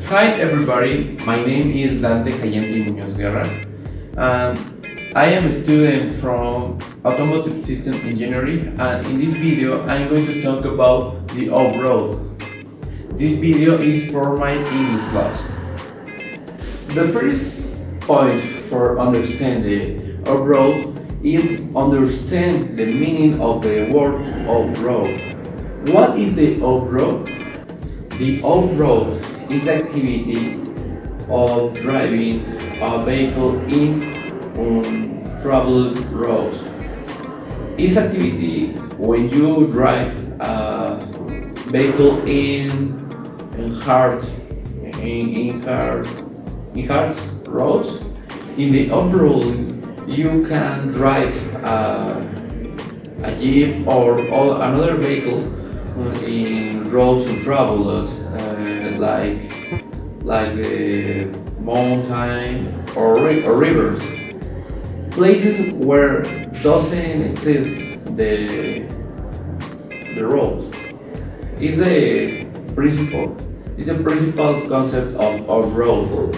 Hi everybody, my name is Dante Jayanti Muñoz Guerra and I am a student from Automotive System Engineering, and in this video I'm going to talk about the off-road. This video is for my English class. The first point for understanding the off-road is understand the meaning of the word off-road. What is the off-road? The off-road is the activity of driving a vehicle in untraveled roads. It's activity when you drive a vehicle in hard roads. In the off-road, you can drive a jeep or another vehicle in roads untraveled, like the mountain or rivers, places where doesn't exist the roads. It's a principal concept of road.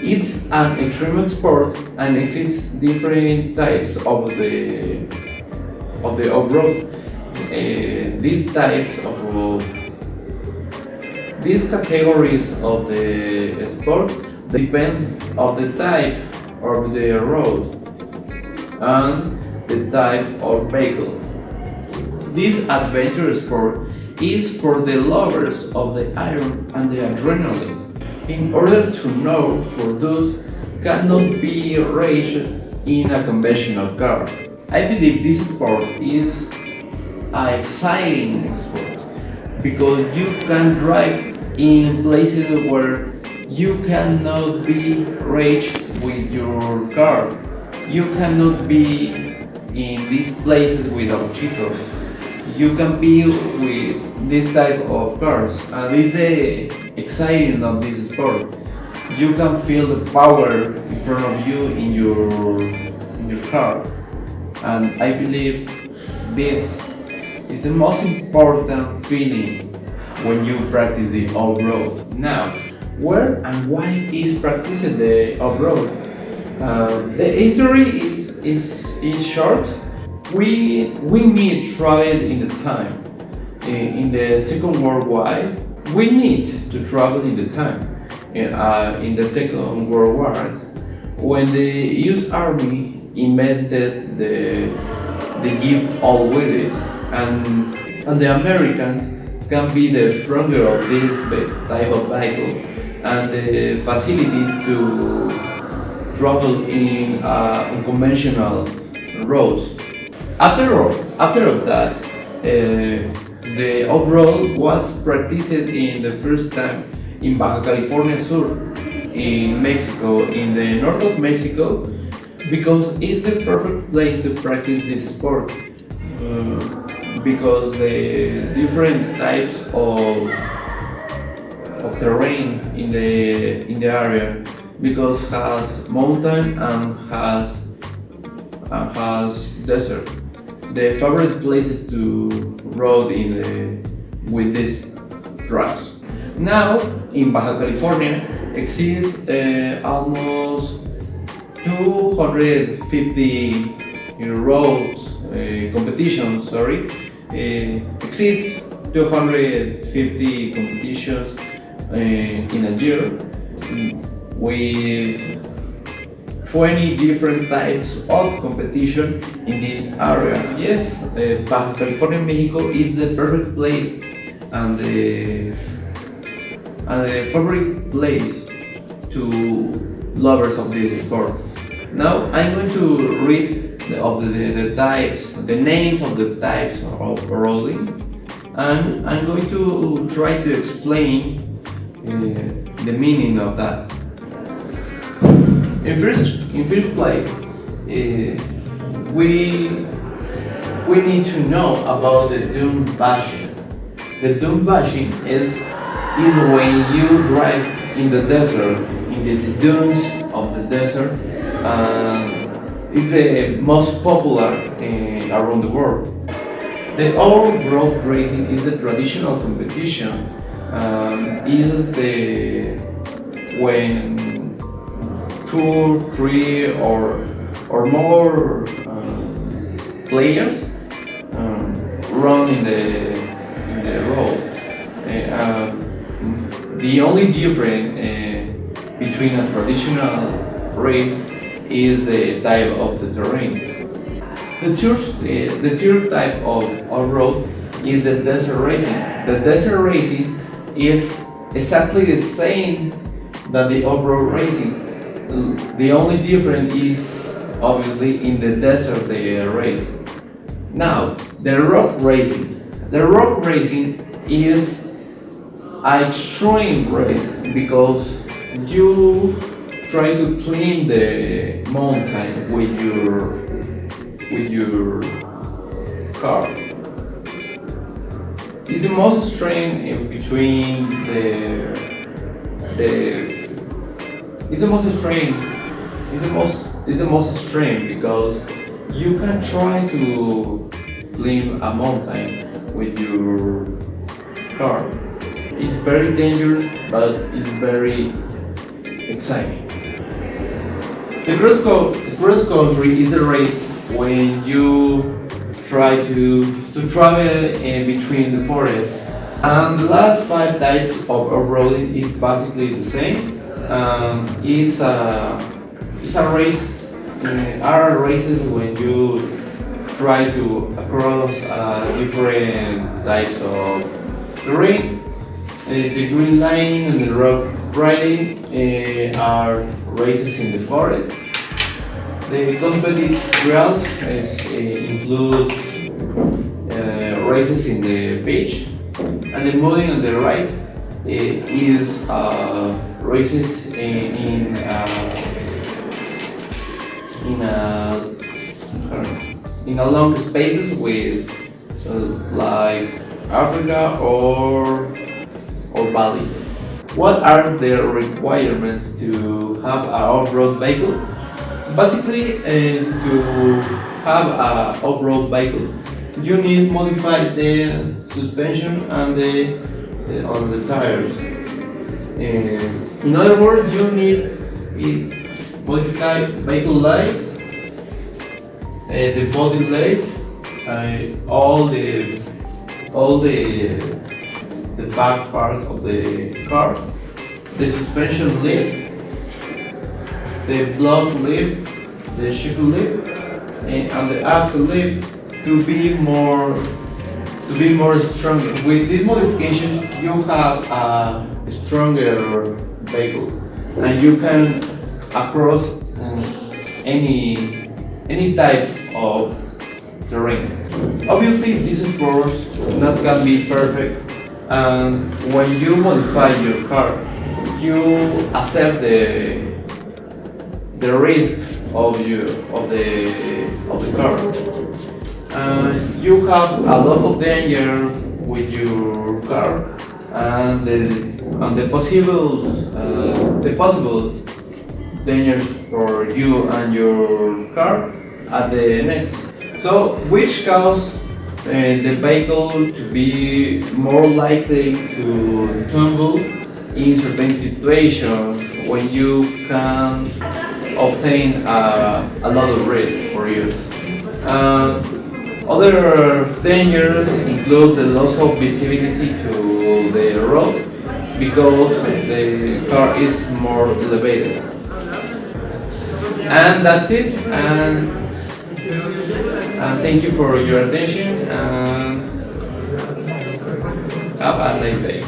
It's an extreme sport and exists different types of the off-road. These categories of the sport depends of the type of the road and the type of vehicle. This adventure sport is for the lovers of the iron and the adrenaline. In order to know for those cannot be raced in a conventional car. I believe this sport is an exciting sport because you can drive in places where you cannot be raced with your car. You cannot be in these places without cheaters. You can be with this type of cars, and it's the exciting of this sport. You can feel the power in front of you in your car, and I believe this is the most important feeling when you practice the off-road. Now, where and why is practicing the off-road? The history is short. We need travel in the time. In the Second World War, we need to travel in the time. In the Second World War, when the U.S. Army invented the Jeep all wheels, and the Americans can be the stronger of this type of vehicle and the facility to travel in unconventional roads. After that, the off-road was practiced in the first time in Baja California Sur, in Mexico, in the north of Mexico, because it's the perfect place to practice this sport. Because the different types of terrain in the area, because has mountain and has desert. The favorite places to road with these tracks. Now in Baja California exists almost 250 roads competitions. Exist 250 competitions in a year with 20 different types of competition in this area. Yes, Baja California, Mexico is the perfect place and the favorite place to lovers of this sport. Now I'm going to read the types, the names of the types of rolling, and I'm going to try to explain the meaning of that. In first place, we need to know about the dune bashing. The dune bashing is when you drive in the desert, in the dunes of the desert. It's the most popular around the world. The off-road racing is the traditional competition. Is when two, three, or more players run in the road. The only difference between a traditional race is the type of the terrain. The third type of road is the desert racing. The desert racing is exactly the same that the off-road racing. The only difference is obviously in the desert they race. Now, the rock racing. The rock racing is an extreme race because you try to climb the mountain with your car. It's the most extreme in between it's the most extreme because you can try to climb a mountain with your car. It's very dangerous, but it's very exciting. The cross country is a race when you try to travel between the forests. And the last 5 types of off-roading is basically the same. It's a race. Are races when you try to across different types of terrain. The green line and the rock riding are races in the forest. The competitive routes include races in the beach, and the modeling on the right is races in a long spaces with like Africa or valleys. What are the requirements to have an off-road vehicle? Basically, to have an off-road vehicle, you need modify the suspension and on the tires. In other words, you need modify vehicle lights, the body light, all the back part of the car, the suspension lift, the block lift, the shift lift, and the axle lift to be more stronger. With this modification, you have a stronger vehicle, and you can across any type of terrain. Obviously, this sports not can be perfect, and when you modify your car, you accept the risk of the car. You have a lot of danger with your car, and the possible dangers for you and your car at the next. So, which cause the vehicle to be more likely to tumble in certain situations when you can obtain a lot of risk for you. Other dangers include the loss of visibility to the road because the car is more elevated. And that's it. And thank you for your attention. And have a nice day.